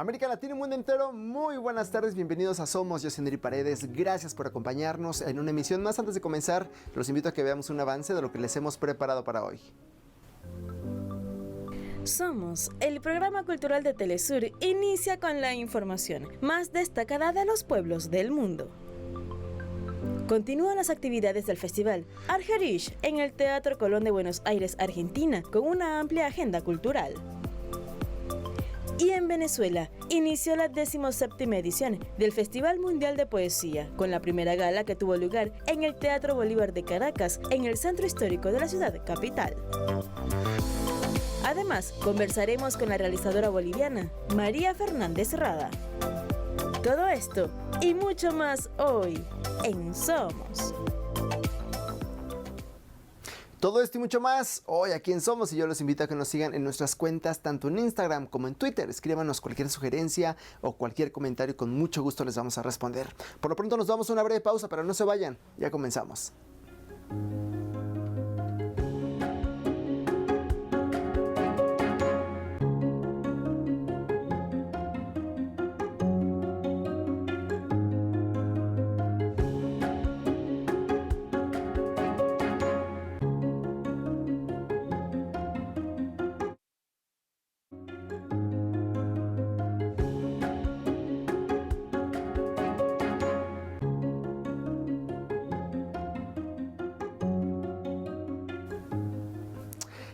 América Latina y mundo entero, muy buenas tardes, bienvenidos a Somos, yo soy Neri Paredes, gracias por acompañarnos en una emisión más. Antes de comenzar, los invito a que veamos un avance de lo que les hemos preparado para hoy. Somos, el programa cultural de Telesur, inicia con la información más destacada de los pueblos del mundo. Continúan las actividades del festival Argerish en el Teatro Colón de Buenos Aires, Argentina, con una amplia agenda cultural. Y en Venezuela, inició la 17ª edición del Festival Mundial de Poesía, con la primera gala que tuvo lugar en el Teatro Bolívar de Caracas, en el centro histórico de la ciudad capital. Además, conversaremos con la realizadora boliviana, María Fernández Rada. Todo esto y mucho más hoy en Somos. Todo esto y mucho más hoy aquí en Somos, y yo los invito a que nos sigan en nuestras cuentas tanto en Instagram como en Twitter. Escríbanos cualquier sugerencia o cualquier comentario, con mucho gusto les vamos a responder. Por lo pronto nos damos una breve pausa, pero no se vayan, ya comenzamos.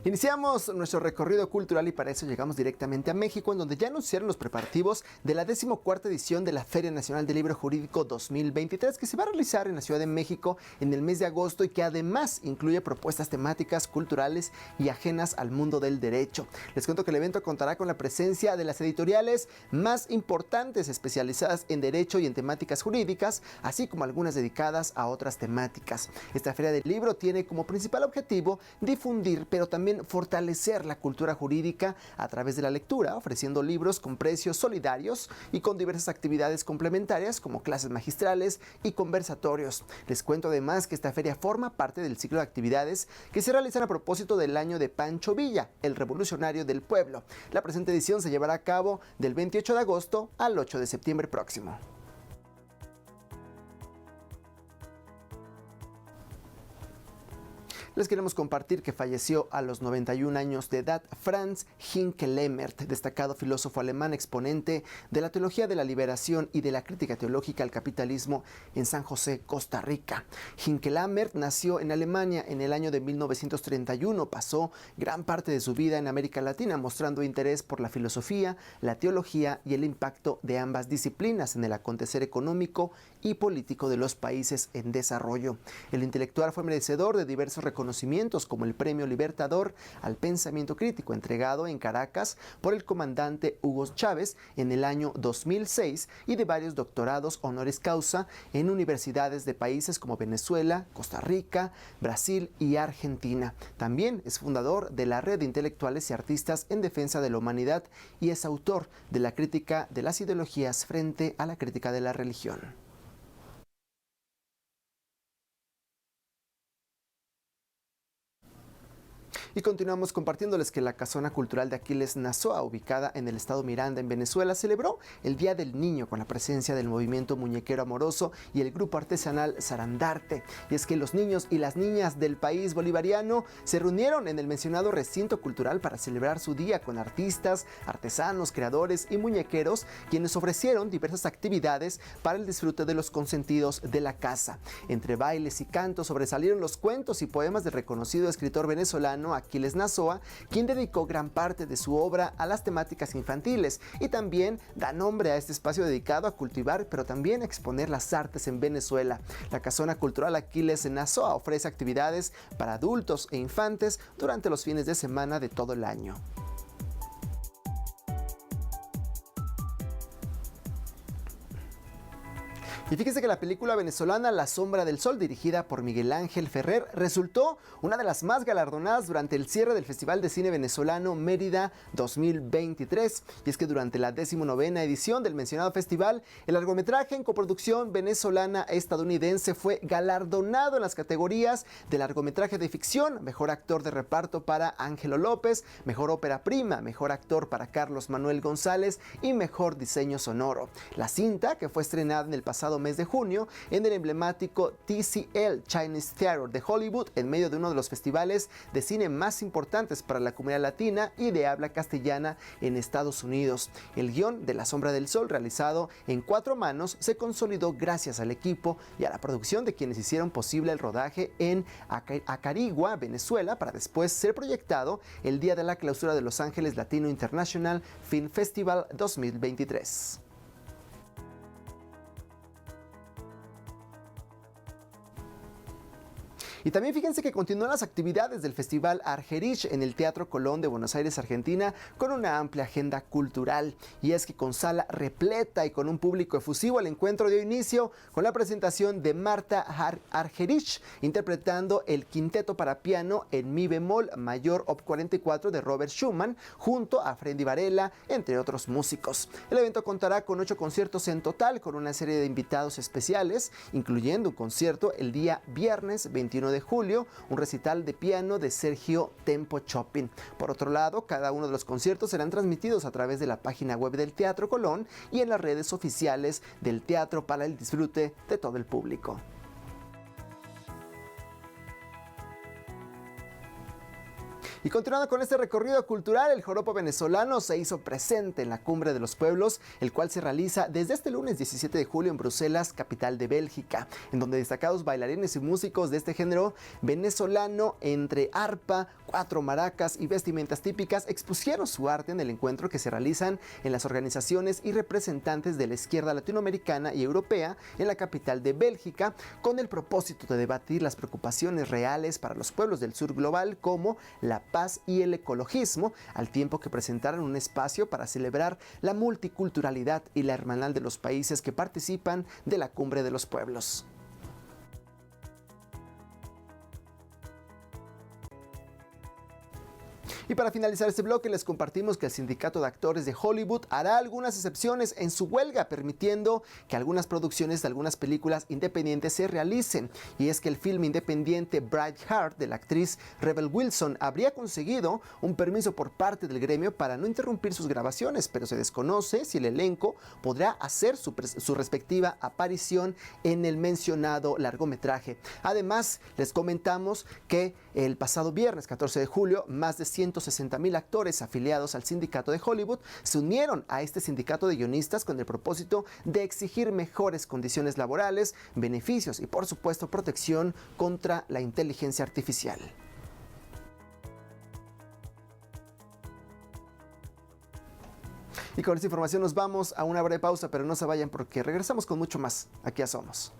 Iniciamos nuestro recorrido cultural y para eso llegamos directamente a México, en donde ya anunciaron los preparativos de la 14ª edición de la Feria Nacional del Libro Jurídico 2023, que se va a realizar en la Ciudad de México en el mes de agosto y que además incluye propuestas temáticas, culturales y ajenas al mundo del derecho. Les cuento que el evento contará con la presencia de las editoriales más importantes especializadas en derecho y en temáticas jurídicas, así como algunas dedicadas a otras temáticas. Esta Feria del Libro tiene como principal objetivo difundir, pero también fortalecer la cultura jurídica a través de la lectura, ofreciendo libros con precios solidarios y con diversas actividades complementarias como clases magistrales y conversatorios. Les cuento además que esta feria forma parte del ciclo de actividades que se realizan a propósito del año de Pancho Villa, el revolucionario del pueblo. La presente edición se llevará a cabo del 28 de agosto al 8 de septiembre próximo. Les queremos compartir que falleció a los 91 años de edad Franz Hinkelemmert, destacado filósofo alemán, exponente de la teología de la liberación y de la crítica teológica al capitalismo en San José, Costa Rica. Hinkelemmert nació en Alemania en el año de 1931, pasó gran parte de su vida en América Latina, mostrando interés por la filosofía, la teología y el impacto de ambas disciplinas en el acontecer económico y político de los países en desarrollo. El intelectual fue merecedor de diversos reconocimientos como el Premio Libertador al Pensamiento Crítico, entregado en Caracas por el comandante Hugo Chávez en el año 2006, y de varios doctorados honoris causa en universidades de países como Venezuela, Costa Rica, Brasil y Argentina. También es fundador de la Red de Intelectuales y Artistas en Defensa de la Humanidad y es autor de la crítica de las ideologías frente a la crítica de la religión. Y continuamos compartiéndoles que la Casona Cultural de Aquiles Nazoa, ubicada en el estado Miranda, en Venezuela, celebró el Día del Niño con la presencia del movimiento muñequero amoroso y el grupo artesanal Sarandarte. Y es que los niños y las niñas del país bolivariano se reunieron en el mencionado recinto cultural para celebrar su día con artistas, artesanos, creadores y muñequeros, quienes ofrecieron diversas actividades para el disfrute de los consentidos de la casa. Entre bailes y cantos sobresalieron los cuentos y poemas del reconocido escritor venezolano Aquiles Nazoa, quien dedicó gran parte de su obra a las temáticas infantiles y también da nombre a este espacio dedicado a cultivar, pero también a exponer las artes en Venezuela. La Casona Cultural Aquiles Nazoa ofrece actividades para adultos e infantes durante los fines de semana de todo el año. Y fíjese que la película venezolana La Sombra del Sol, dirigida por Miguel Ángel Ferrer, resultó una de las más galardonadas durante el cierre del Festival de Cine Venezolano Mérida 2023. Y es que durante la 19ª edición del mencionado festival, el largometraje en coproducción venezolana-estadounidense fue galardonado en las categorías de largometraje de ficción, mejor actor de reparto para Ángelo López, mejor ópera prima, mejor actor para Carlos Manuel González y mejor diseño sonoro. La cinta, que fue estrenada en el pasado mes de junio en el emblemático TCL Chinese Theater de Hollywood, en medio de uno de los festivales de cine más importantes para la comunidad latina y de habla castellana en Estados Unidos. El guión de La Sombra del Sol, realizado en 4 manos, se consolidó gracias al equipo y a la producción de quienes hicieron posible el rodaje en Acarigua, Venezuela, para después ser proyectado el día de la clausura de Los Ángeles Latino International Film Festival 2023. Y también fíjense que continúan las actividades del Festival Argerich en el Teatro Colón de Buenos Aires, Argentina, con una amplia agenda cultural. Y es que con sala repleta y con un público efusivo, el encuentro dio inicio con la presentación de Marta Argerich, interpretando el quinteto para piano en mi bemol mayor op. 44 de Robert Schumann, junto a Freddy Varela, entre otros músicos. El evento contará con 8 conciertos en total, con una serie de invitados especiales, incluyendo un concierto el día viernes 21 de julio, un recital de piano de Sergio Tempo Chopin. Por otro lado, cada uno de los conciertos serán transmitidos a través de la página web del Teatro Colón y en las redes oficiales del teatro para el disfrute de todo el público. Y continuando con este recorrido cultural, el joropo venezolano se hizo presente en la Cumbre de los Pueblos, el cual se realiza desde este lunes 17 de julio en Bruselas, capital de Bélgica, en donde destacados bailarines y músicos de este género venezolano, entre arpa, 4 maracas y vestimentas típicas, expusieron su arte en el encuentro que se realizan en las organizaciones y representantes de la izquierda latinoamericana y europea en la capital de Bélgica, con el propósito de debatir las preocupaciones reales para los pueblos del sur global, como la paz y el ecologismo, al tiempo que presentaron un espacio para celebrar la multiculturalidad y la hermandad de los países que participan de la Cumbre de los Pueblos. Y para finalizar este bloque les compartimos que el Sindicato de Actores de Hollywood hará algunas excepciones en su huelga, permitiendo que algunas producciones de algunas películas independientes se realicen. Y es que el filme independiente Brightheart de la actriz Rebel Wilson habría conseguido un permiso por parte del gremio para no interrumpir sus grabaciones, pero se desconoce si el elenco podrá hacer su respectiva aparición en el mencionado largometraje. Además, les comentamos que el pasado viernes 14 de julio, más de 160,000 actores afiliados al Sindicato de Hollywood se unieron a este sindicato de guionistas con el propósito de exigir mejores condiciones laborales, beneficios y por supuesto protección contra la inteligencia artificial. Y con esta información nos vamos a una breve pausa, pero no se vayan porque regresamos con mucho más aquí a Somos.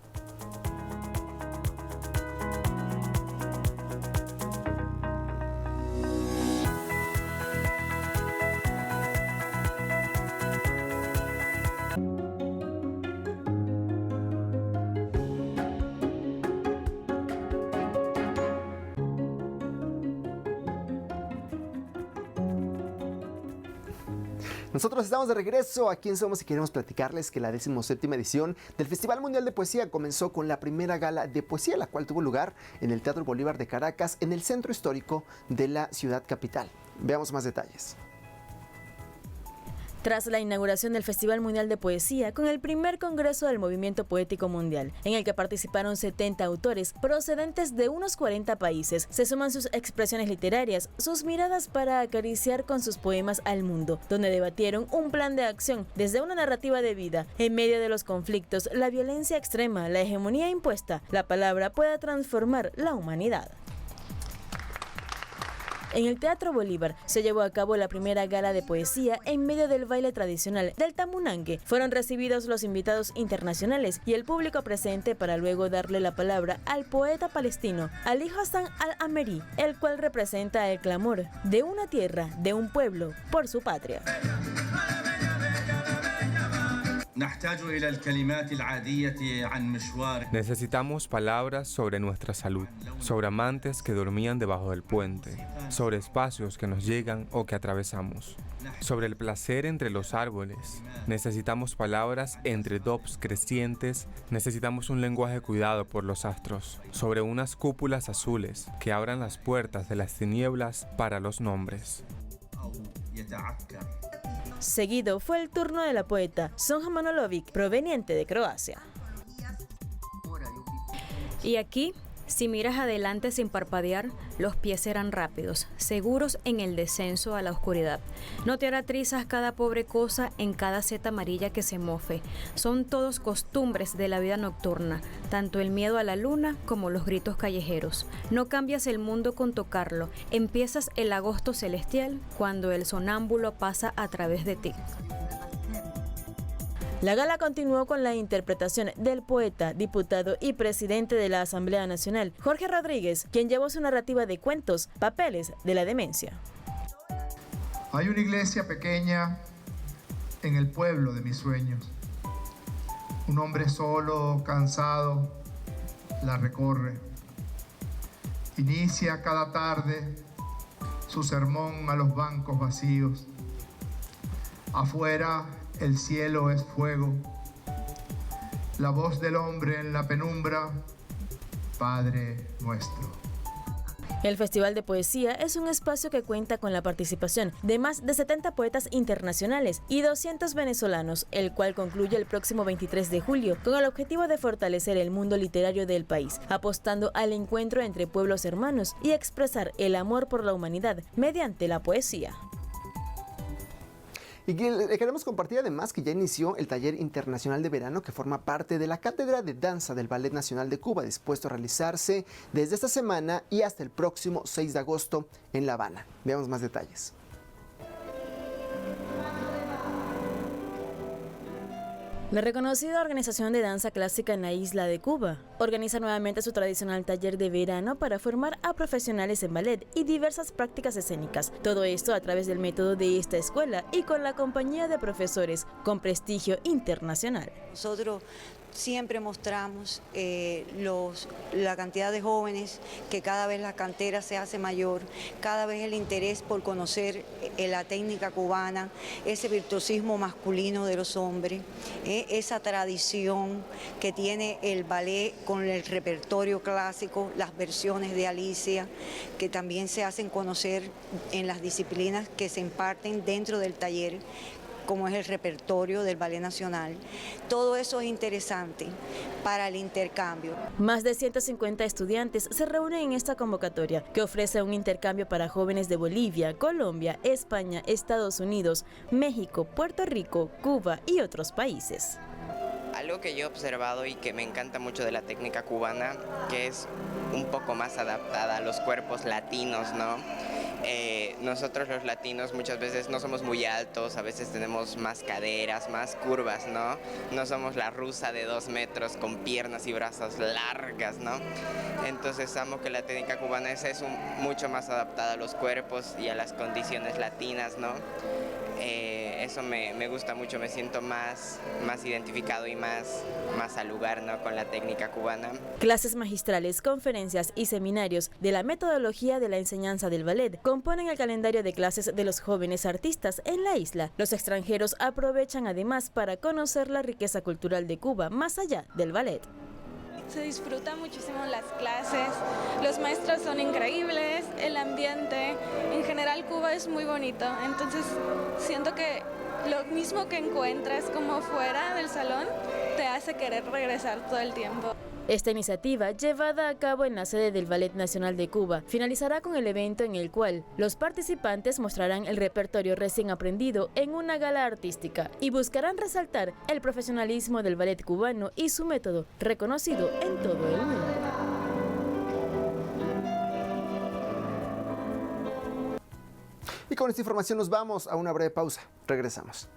Nosotros estamos de regreso aquí en Somos y queremos platicarles que la 17ª edición del Festival Mundial de Poesía comenzó con la primera gala de poesía, la cual tuvo lugar en el Teatro Bolívar de Caracas, en el centro histórico de la ciudad capital. Veamos más detalles. Tras la inauguración del Festival Mundial de Poesía con el primer Congreso del Movimiento Poético Mundial, en el que participaron 70 autores procedentes de unos 40 países, se suman sus expresiones literarias, sus miradas para acariciar con sus poemas al mundo, donde debatieron un plan de acción desde una narrativa de vida. En medio de los conflictos, la violencia extrema, la hegemonía impuesta, la palabra pueda transformar la humanidad. En el Teatro Bolívar se llevó a cabo la primera gala de poesía en medio del baile tradicional del tamunangue. Fueron recibidos los invitados internacionales y el público presente para luego darle la palabra al poeta palestino Ali Hassan al-Ameri, el cual representa el clamor de una tierra, de un pueblo, por su patria. Necesitamos palabras sobre nuestra salud, sobre amantes que dormían debajo del puente, sobre espacios que nos llegan o que atravesamos, sobre el placer entre los árboles. Necesitamos palabras entre tops crecientes, necesitamos un lenguaje cuidado por los astros, sobre unas cúpulas azules que abran las puertas de las tinieblas para los nombres. Seguido fue el turno de la poeta Sonja Manojlović, proveniente de Croacia. Y aquí, si miras adelante sin parpadear, los pies serán rápidos, seguros en el descenso a la oscuridad. No te hará trizas cada pobre cosa en cada seta amarilla que se mofe. Son todos costumbres de la vida nocturna, tanto el miedo a la luna como los gritos callejeros. No cambias el mundo con tocarlo, empiezas el agosto celestial cuando el sonámbulo pasa a través de ti. La gala continuó con la interpretación del poeta, diputado y presidente de la Asamblea Nacional, Jorge Rodríguez, quien llevó su narrativa de cuentos, Papeles de la Demencia. Hay una iglesia pequeña en el pueblo de mis sueños. Un hombre solo, cansado, la recorre. Inicia cada tarde su sermón a los bancos vacíos. Afuera, el cielo es fuego. La voz del hombre en la penumbra, Padre nuestro. El Festival de Poesía es un espacio que cuenta con la participación de más de 70 poetas internacionales y 200 venezolanos, el cual concluye el próximo 23 de julio con el objetivo de fortalecer el mundo literario del país, apostando al encuentro entre pueblos hermanos y expresar el amor por la humanidad mediante la poesía. Y le queremos compartir además que ya inició el taller internacional de verano que forma parte de la Cátedra de Danza del Ballet Nacional de Cuba, dispuesto a realizarse desde esta semana y hasta el próximo 6 de agosto en La Habana. Veamos más detalles. La reconocida organización de danza clásica en la isla de Cuba organiza nuevamente su tradicional taller de verano para formar a profesionales en ballet y diversas prácticas escénicas. Todo esto a través del método de esta escuela y con la compañía de profesores con prestigio internacional. Nosotros siempre mostramos la cantidad de jóvenes, que cada vez la cantera se hace mayor, cada vez el interés por conocer la técnica cubana, ese virtuosismo masculino de los hombres, esa tradición que tiene el ballet con el repertorio clásico, las versiones de Alicia, que también se hacen conocer en las disciplinas que se imparten dentro del taller, como es el repertorio del Ballet Nacional. Todo eso es interesante para el intercambio. Más de 150 estudiantes se reúnen en esta convocatoria, que ofrece un intercambio para jóvenes de Bolivia, Colombia, España, Estados Unidos, México, Puerto Rico, Cuba y otros países. Algo que yo he observado y que me encanta mucho de la técnica cubana, que es un poco más adaptada a los cuerpos latinos, ¿no? Nosotros los latinos muchas veces no somos muy altos, a veces tenemos más caderas, más curvas, ¿no? No somos la rusa de 2 metros con piernas y brazos largas, ¿no? Entonces amo que la técnica cubana es mucho más adaptada a los cuerpos y a las condiciones latinas, ¿no? Eso me gusta mucho, me siento más identificado y más al lugar, ¿no?, con la técnica cubana. Clases magistrales, conferencias y seminarios de la metodología de la enseñanza del ballet componen el calendario de clases de los jóvenes artistas en la isla. Los extranjeros aprovechan además para conocer la riqueza cultural de Cuba más allá del ballet. Se disfruta muchísimo las clases, los maestros son increíbles, el ambiente, en general Cuba es muy bonito, entonces siento que lo mismo que encuentras como fuera del salón te hace querer regresar todo el tiempo. Esta iniciativa, llevada a cabo en la sede del Ballet Nacional de Cuba, finalizará con el evento en el cual los participantes mostrarán el repertorio recién aprendido en una gala artística y buscarán resaltar el profesionalismo del ballet cubano y su método, reconocido en todo el mundo. Y con esta información nos vamos a una breve pausa. Regresamos.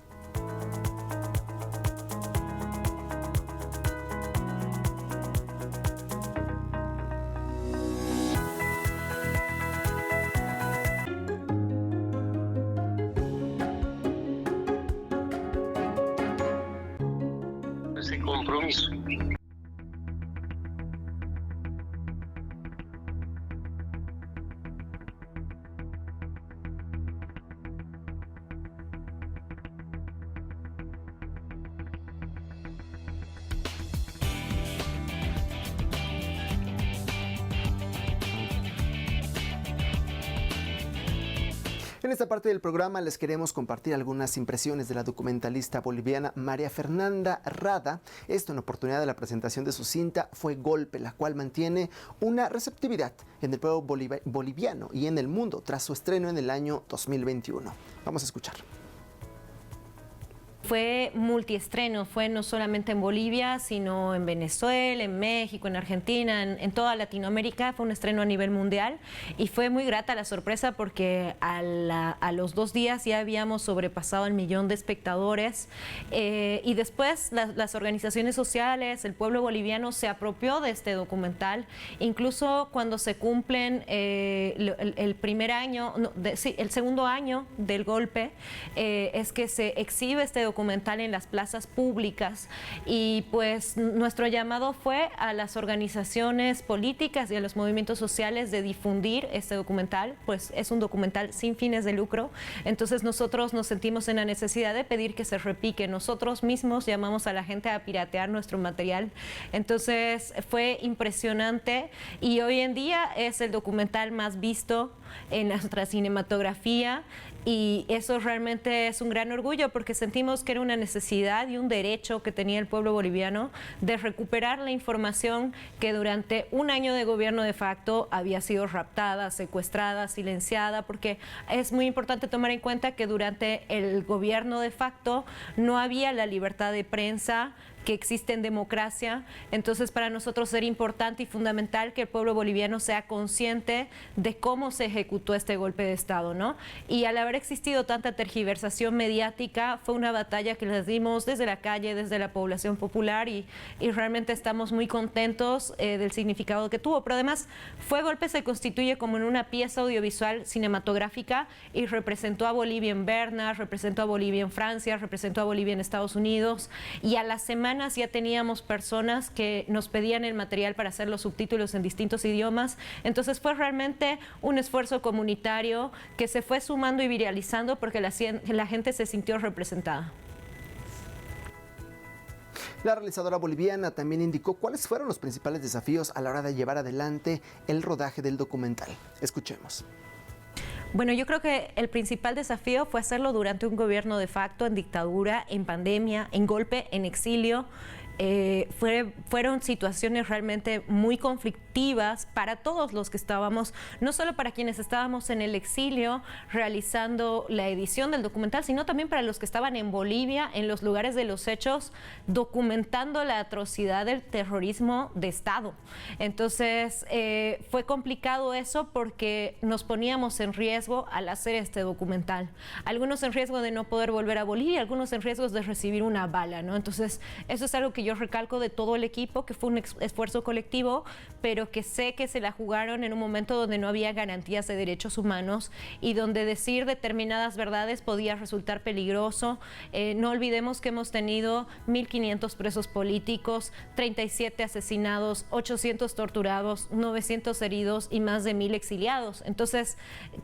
compromiso. En esta parte del programa les queremos compartir algunas impresiones de la documentalista boliviana María Fernanda Rada. Esto en oportunidad de la presentación de su cinta Fue Golpe, la cual mantiene una receptividad en el pueblo boliviano y en el mundo tras su estreno en el año 2021. Vamos a escuchar. Fue multiestreno, fue no solamente en Bolivia, sino en Venezuela, en México, en Argentina, en toda Latinoamérica. Fue un estreno a nivel mundial y fue muy grata la sorpresa porque a los 2 días ya habíamos sobrepasado el 1 millón de espectadores y después las organizaciones sociales, el pueblo boliviano se apropió de este documental. Incluso cuando se cumplen el segundo año del golpe, es que se exhibe este documental en las plazas públicas y pues nuestro llamado fue a las organizaciones políticas y a los movimientos sociales de difundir este documental, pues es un documental sin fines de lucro, entonces nosotros nos sentimos en la necesidad de pedir que se repique. Nosotros mismos llamamos a la gente a piratear nuestro material, entonces fue impresionante y hoy en día es el documental más visto en nuestra cinematografía y eso realmente es un gran orgullo porque sentimos que era una necesidad y un derecho que tenía el pueblo boliviano de recuperar la información que durante un año de gobierno de facto había sido raptada, secuestrada, silenciada, porque es muy importante tomar en cuenta que durante el gobierno de facto no había la libertad de prensa que existe en democracia, entonces para nosotros era importante y fundamental que el pueblo boliviano sea consciente de cómo se ejecutó este golpe de Estado, ¿no? Y al haber existido tanta tergiversación mediática, fue una batalla que les dimos desde la calle, desde la población popular y realmente estamos muy contentos del significado que tuvo, pero además Fue Golpe se constituye como en una pieza audiovisual cinematográfica y representó a Bolivia en Berna, representó a Bolivia en Francia, representó a Bolivia en Estados Unidos y a la semana ya teníamos personas que nos pedían el material para hacer los subtítulos en distintos idiomas. Entonces fue realmente un esfuerzo comunitario que se fue sumando y viralizando porque la gente se sintió representada. La realizadora boliviana también indicó cuáles fueron los principales desafíos a la hora de llevar adelante el rodaje del documental. Escuchemos. Bueno, yo creo que el principal desafío fue hacerlo durante un gobierno de facto, en dictadura, en pandemia, en golpe, en exilio. Fueron situaciones realmente muy conflictivas para todos los que estábamos, no solo para quienes estábamos en el exilio realizando la edición del documental, sino también para los que estaban en Bolivia, en los lugares de los hechos, documentando la atrocidad del terrorismo de Estado. Entonces, fue complicado eso porque nos poníamos en riesgo al hacer este documental. Algunos en riesgo de no poder volver a Bolivia, algunos en riesgo de recibir una bala, ¿no? Entonces, eso es algo que yo recalco de todo el equipo, que fue un esfuerzo colectivo, pero que sé que se la jugaron en un momento donde no había garantías de derechos humanos y donde decir determinadas verdades podía resultar peligroso. No olvidemos que hemos tenido 1.500 presos políticos, 37 asesinados, 800 torturados, 900 heridos y más de 1.000 exiliados. Entonces,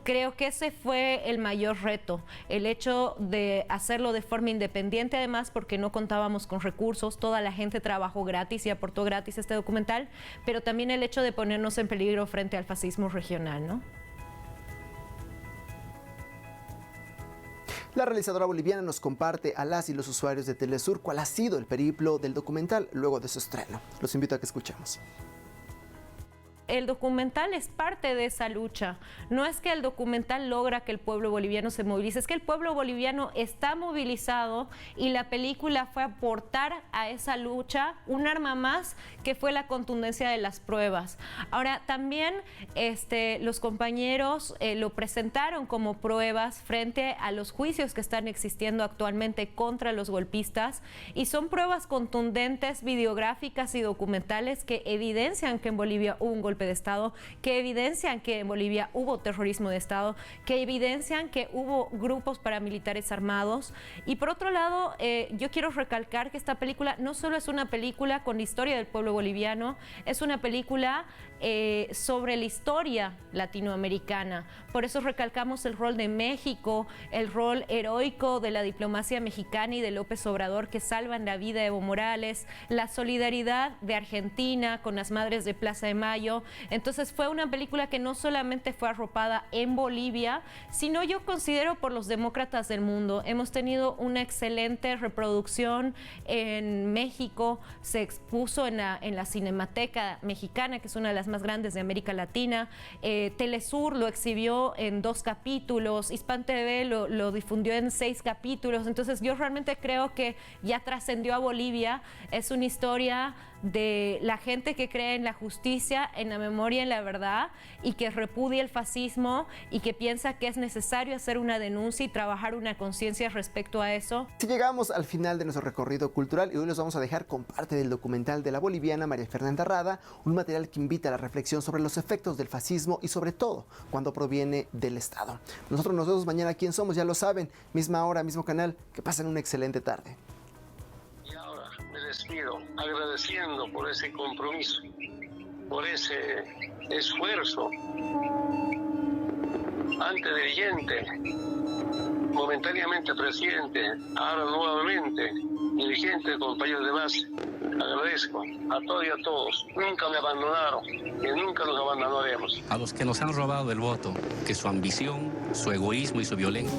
creo que ese fue el mayor reto, el hecho de hacerlo de forma independiente, además porque no contábamos con recursos, toda la gente trabajó gratis y aportó gratis este documental, pero también el hecho de ponernos en peligro frente al fascismo regional, ¿no? La realizadora boliviana nos comparte a las y los usuarios de Telesur cuál ha sido el periplo del documental luego de su estreno. Los invito a que escuchemos. El documental es parte de esa lucha. No es que el documental logra que el pueblo boliviano se movilice, es que el pueblo boliviano está movilizado y la película fue aportar a esa lucha un arma más, que fue la contundencia de las pruebas. Ahora, también los compañeros lo presentaron como pruebas frente a los juicios que están existiendo actualmente contra los golpistas y son pruebas contundentes, videográficas y documentales que evidencian que en Bolivia hubo un golpe golpe de Estado, que evidencian que en Bolivia hubo terrorismo de Estado, que evidencian que hubo grupos paramilitares armados. Y por otro lado, yo quiero recalcar que esta película no solo es una película con la historia del pueblo boliviano, es una película sobre la historia latinoamericana. Por eso recalcamos el rol de México, el rol heroico de la diplomacia mexicana y de López Obrador, que salvan la vida de Evo Morales, la solidaridad de Argentina con las madres de Plaza de Mayo. Entonces fue una película que no solamente fue arropada en Bolivia, sino yo considero por los demócratas del mundo. Hemos tenido una excelente reproducción en México, se expuso en la Cinemateca Mexicana, que es una de las más grandes de América Latina. Telesur lo exhibió en 2 capítulos, Hispan TV lo difundió en 6 capítulos. Entonces yo realmente creo que ya trascendió a Bolivia. Es una historia de la gente que cree en la justicia, en la memoria, en la verdad, y que repudia el fascismo y que piensa que es necesario hacer una denuncia y trabajar una conciencia respecto a eso. Si llegamos al final de nuestro recorrido cultural y hoy los vamos a dejar con parte del documental de la boliviana María Fernanda Rada, un material que invita a la reflexión sobre los efectos del fascismo y sobre todo cuando proviene del Estado. Nosotros nos vemos mañana aquí en Somos, ya lo saben, misma hora, mismo canal. Que pasen una excelente tarde. Y ahora me despido agradeciendo por ese compromiso, por ese esfuerzo. Antes dirigente, momentáneamente presidente, ahora nuevamente dirigente, compañeros de base. Agradezco a todos y a todos. Nunca me abandonaron y nunca los abandonaremos. A los que nos han robado el voto, que su ambición, su egoísmo y su violencia